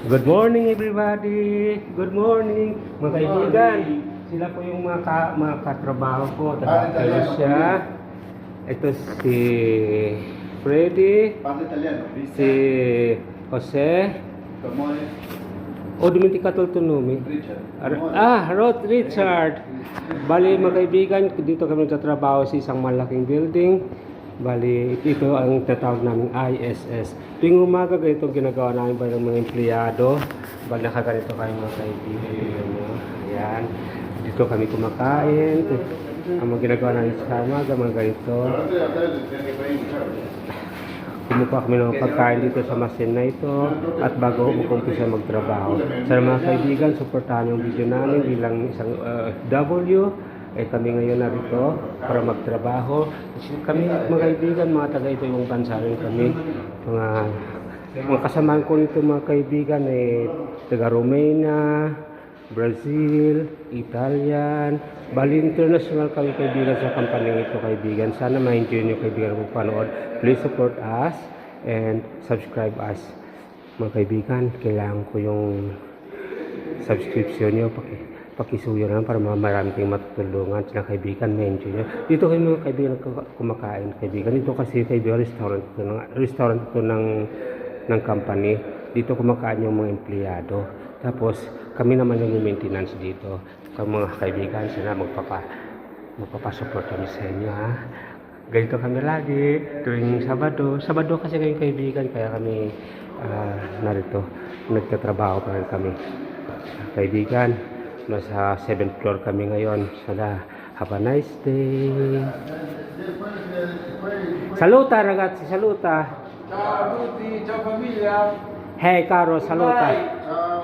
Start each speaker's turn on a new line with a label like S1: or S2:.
S1: Good morning everybody! Good morning mga kaibigan! Sila po yung mga katrabaho ko. Taga siya. Ito si Freddy, si Jose, o dimenticato tu nome? Rod Richard. Bali mga kaibigan, dito kami nagtatrabaho sa isang malaking building. Bali, ito ang tatawag namin ISS. Tuwing umaga, ganito ginagawa namin para ng mga empleyado. Bali, nakaganito kayo mga kaibigan. Tingnan nyo. Ayan. Dito kami kumakain. Ang mga ginagawa namin sa umaga, mga ganito. Kumukuha kami ng pagkain dito sa machine na ito. At bago mag-umpisa magtrabaho. Sa mga kaibigan, supportahan yung video namin bilang isang W. Kami ngayon narito para magtrabaho. Kami mga kaibigan, mga taga-ibang bansa rin kami. Mga kasamaan ko nito mga kaibigan taga Romania, Brazil, Italian, bali international kami kaibigan sa company ito kaibigan. Sana ma-enjoy nyo kaibigan kung panood. Please support us and subscribe us. Mga kaibigan, kailangan ko yung subscription nyo. Pakisuyo naman para marami kayong matutulungan sila kaibigan, ma-enjoy nyo. Dito kayo mga kaibigan kumakain kaibigan. Dito kasi kaibigan restaurant ito ng company. Dito kumakain yung mga empleyado. Tapos kami naman yung maintenance dito. Kung mga kaibigan, sana magpapasupport kami sa inyo ha. Ganito kami lagi tuwing Sabado kasi kayong kaibigan, kaya kami narito nagtatrabaho pa rin kami kaibigan. Nasa 7th floor kami ngayon. Sana have a nice day. Saluta ragazzi, saluta.
S2: Ciao a tutti, ciao famiglia.
S1: Hey caro, saluta.
S2: Ciao.